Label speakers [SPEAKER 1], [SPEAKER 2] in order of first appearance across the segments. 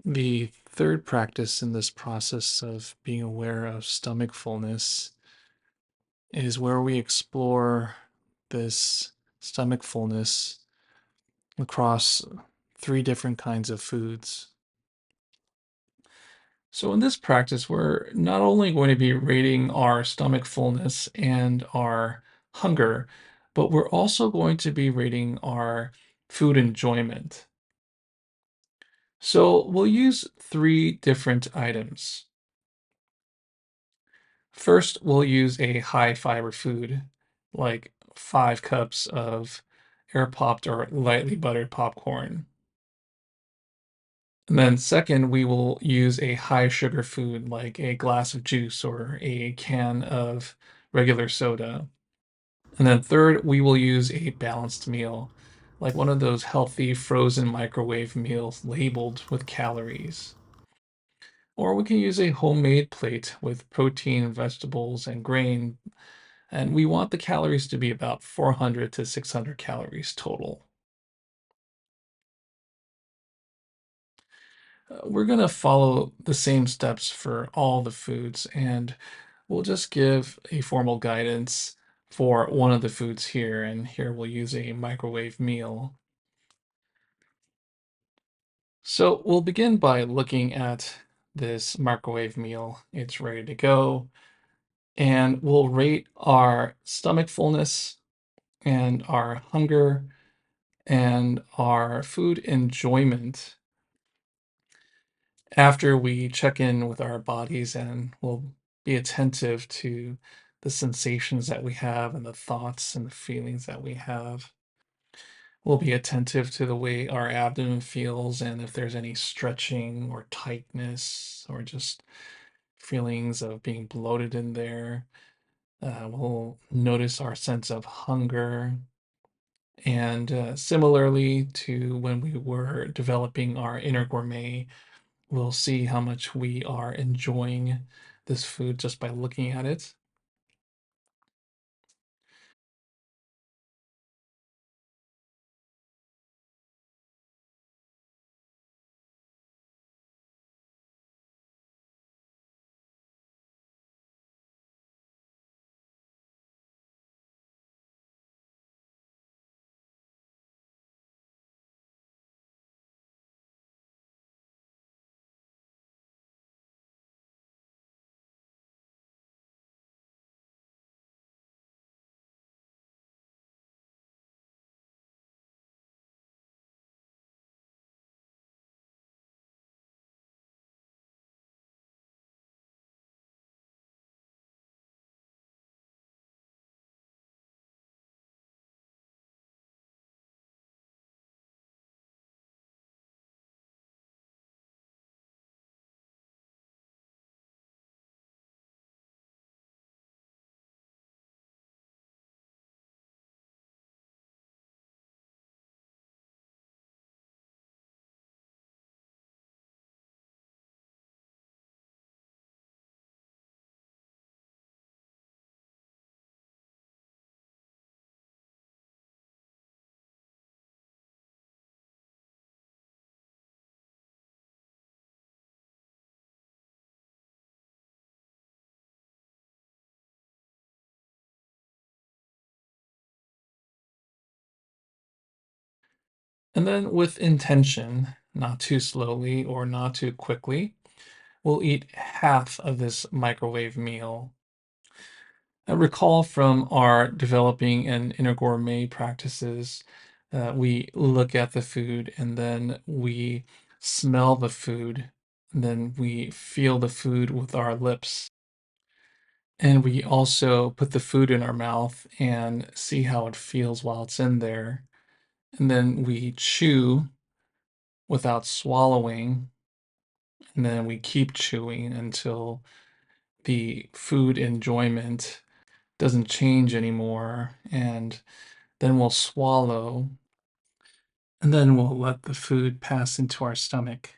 [SPEAKER 1] The third practice in this process of being aware of stomach fullness is where we explore this stomach fullness across three different kinds of foods. So, in this practice, we're not only going to be rating our stomach fullness and our hunger, but we're also going to be rating our food enjoyment. So, we'll use three different items. First, we'll use a high fiber food, like 5 cups of air popped or lightly buttered popcorn. And then second, we will use a high sugar food like a glass of juice or a can of regular soda. And then third, we will use a balanced meal, like one of those healthy frozen microwave meals labeled with calories. Or we can use a homemade plate with protein, vegetables, and grain, and we want the calories to be about 400 to 600 calories total. We're going to follow the same steps for all the foods, and we'll just give a formal guidance for one of the foods here. And here we'll use a microwave meal. So we'll begin by looking at this microwave meal. It's ready to go, and we'll rate our stomach fullness and our hunger and our food enjoyment after we check in with our bodies, and we'll be attentive to the sensations that we have and the thoughts and the feelings that we have. We'll be attentive to the way our abdomen feels and if there's any stretching or tightness or just feelings of being bloated in there. We'll notice our sense of hunger. And similarly to when we were developing our inner gourmet, we'll see how much we are enjoying this food just by looking at it. And then, with intention, not too slowly or not too quickly, we'll eat half of this microwave meal. I recall from our developing and inner gourmet practices, we look at the food and then we smell the food, and then we feel the food with our lips. And we also put the food in our mouth and see how it feels while it's in there. And then we chew without swallowing, and then we keep chewing until the food enjoyment doesn't change anymore. And then we'll swallow, and then we'll let the food pass into our stomach.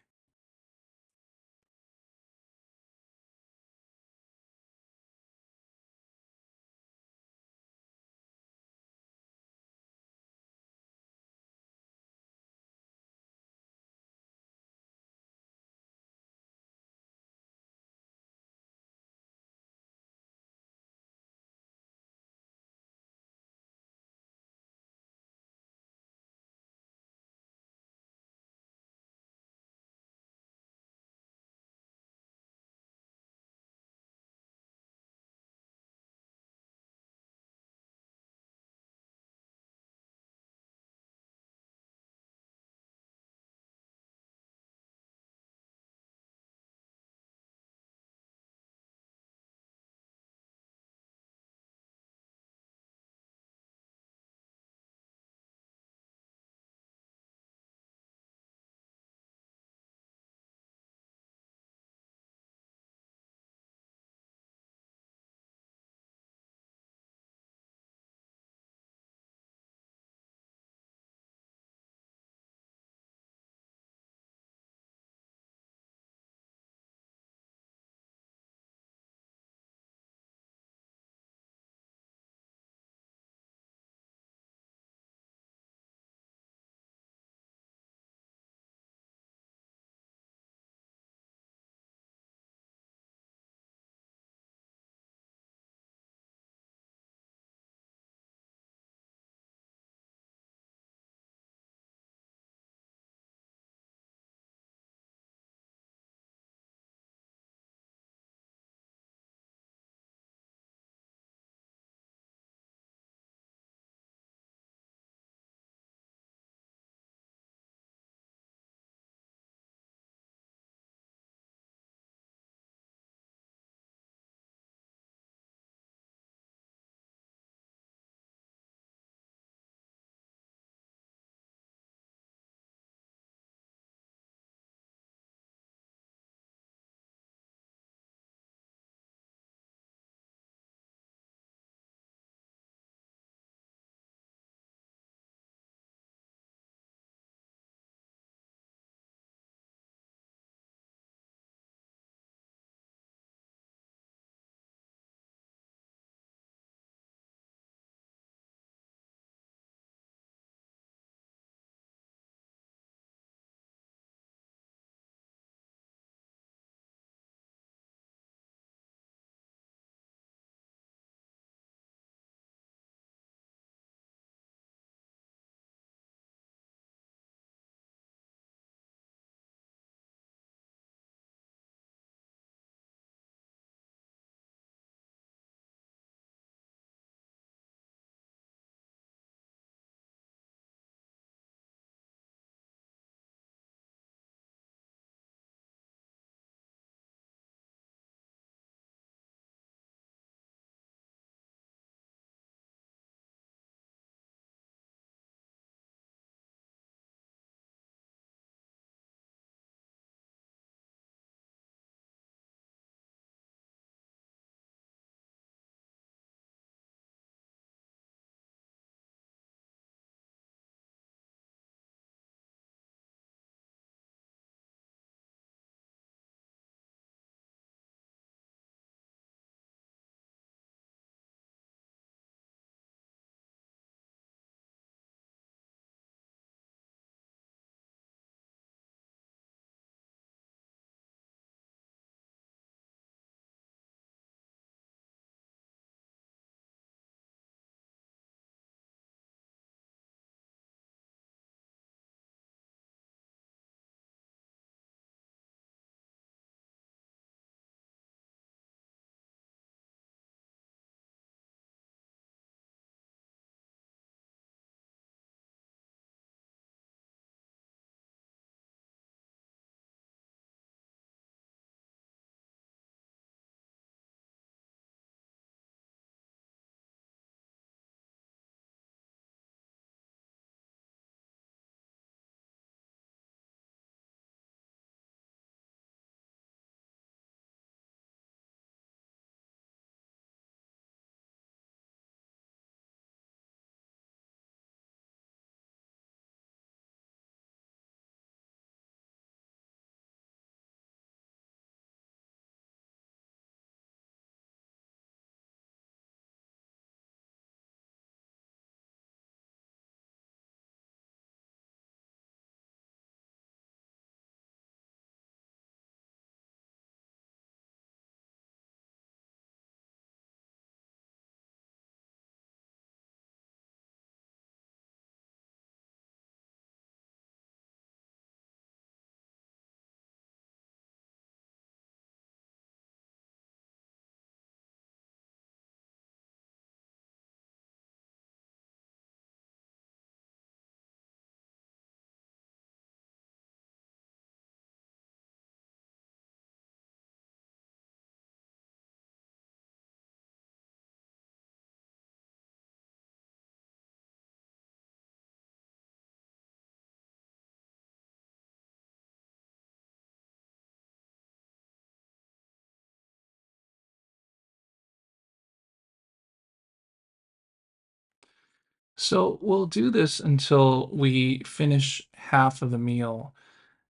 [SPEAKER 1] So we'll do this until we finish half of the meal.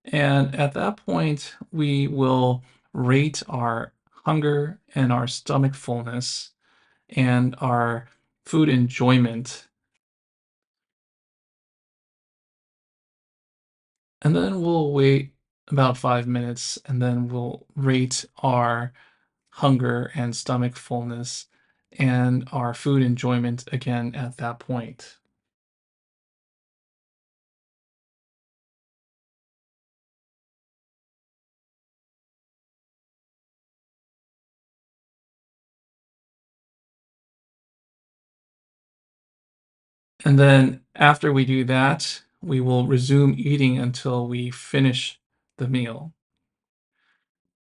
[SPEAKER 1] And at that point, we will rate our hunger and our stomach fullness and our food enjoyment. And then we'll wait about 5 minutes and then we'll rate our hunger and stomach fullness and our food enjoyment again at that point. And then after we do that, we will resume eating until we finish the meal.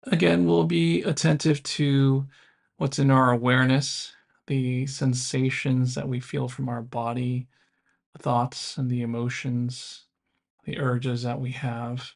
[SPEAKER 1] Again, we'll be attentive to what's in our awareness, the sensations that we feel from our body, the thoughts and the emotions, the urges that we have.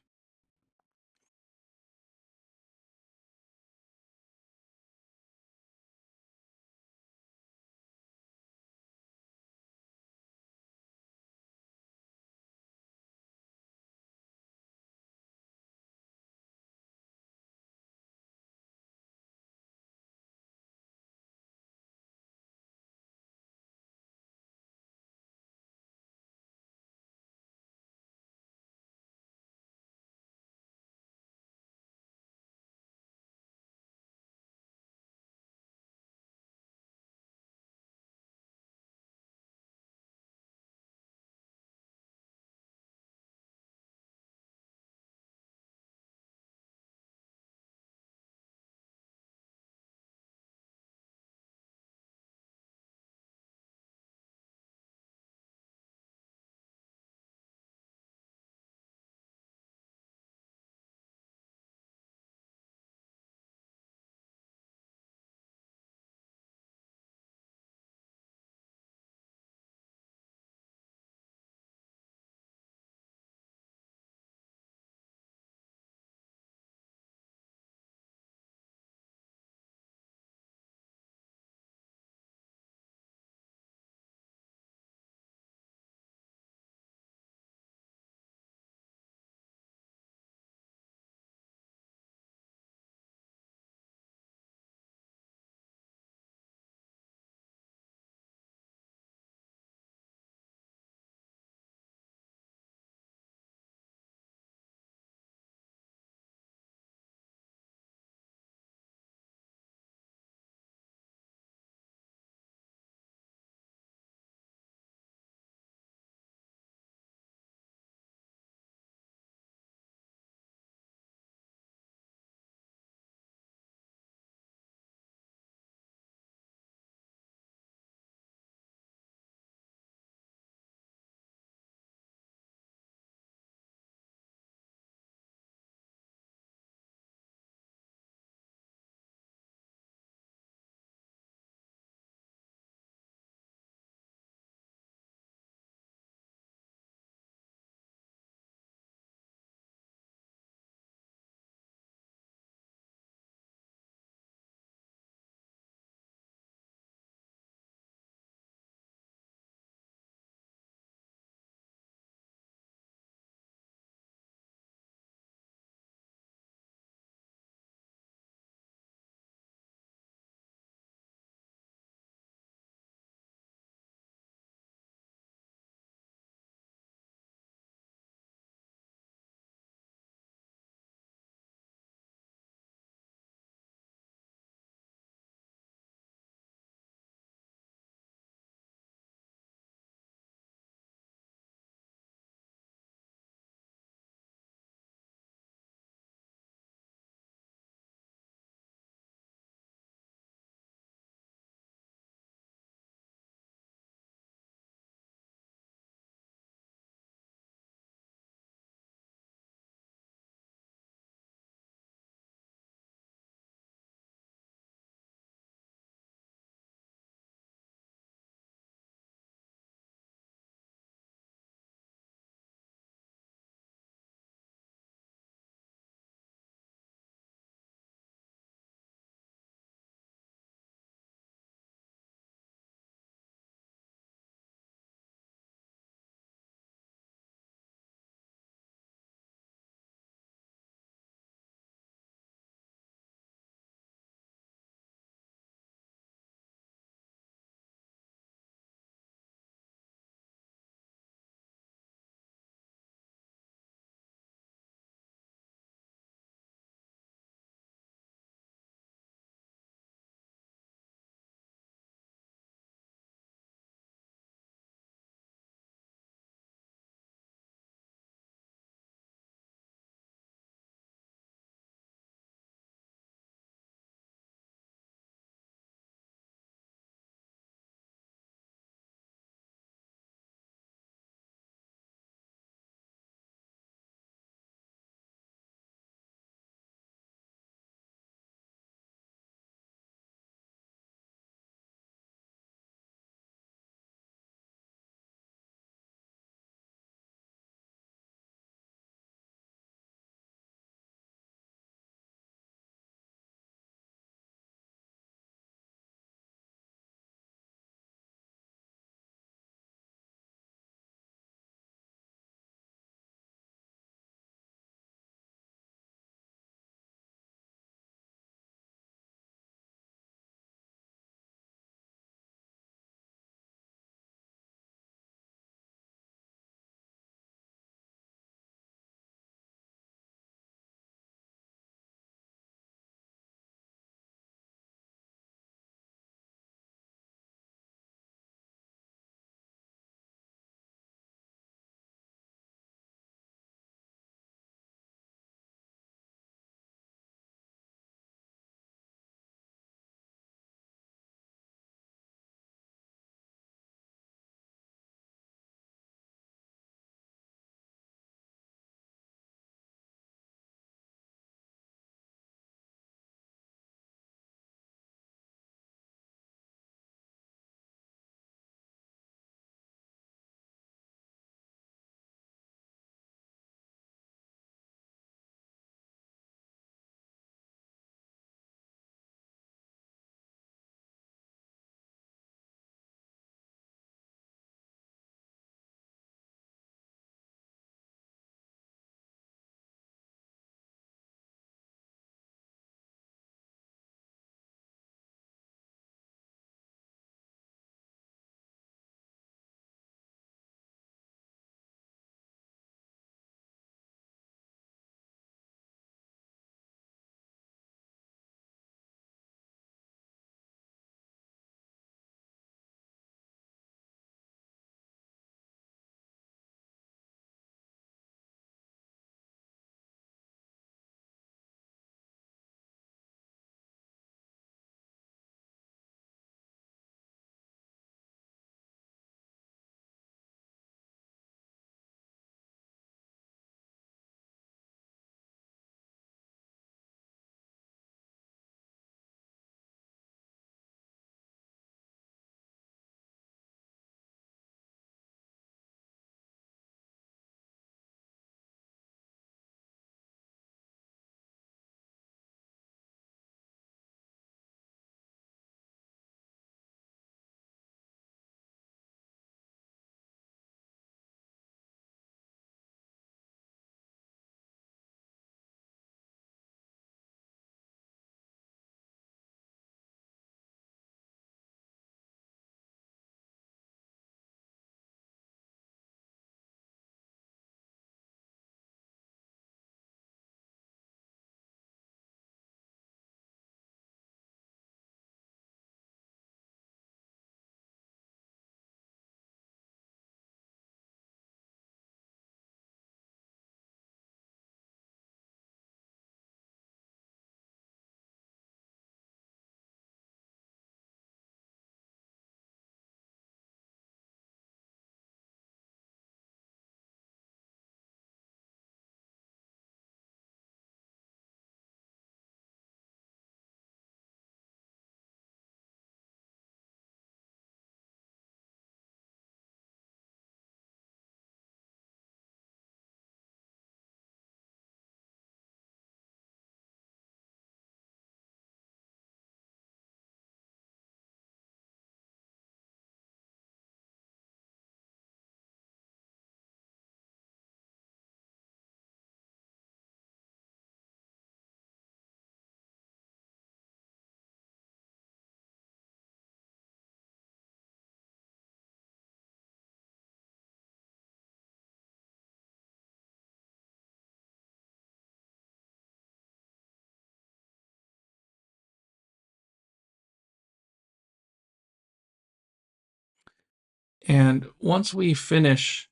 [SPEAKER 1] And once we finish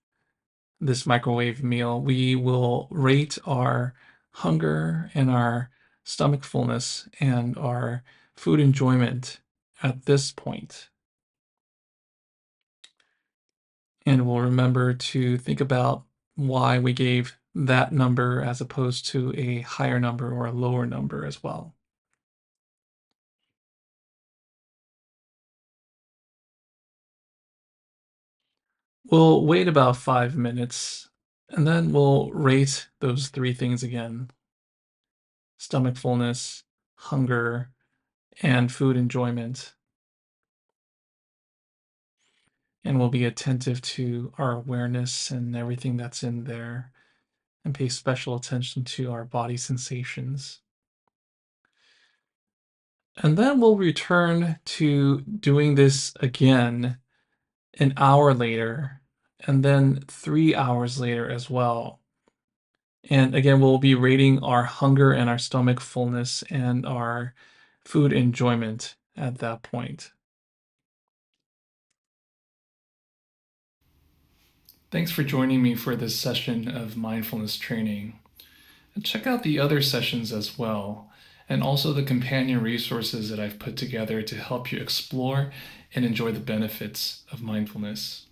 [SPEAKER 1] this microwave meal, we will rate our hunger and our stomach fullness and our food enjoyment at this point. And we'll remember to think about why we gave that number as opposed to a higher number or a lower number as well. We'll wait about 5 minutes and then we'll rate those three things again: stomach fullness, hunger, and food enjoyment. And we'll be attentive to our awareness and everything that's in there and pay special attention to our body sensations. And then we'll return to doing this again an hour later and then 3 hours later as well. And again, we'll be rating our hunger and our stomach fullness and our food enjoyment at that point. Thanks for joining me for this session of mindfulness training. And check out the other sessions as well, and also the companion resources that I've put together to help you explore and enjoy the benefits of mindfulness.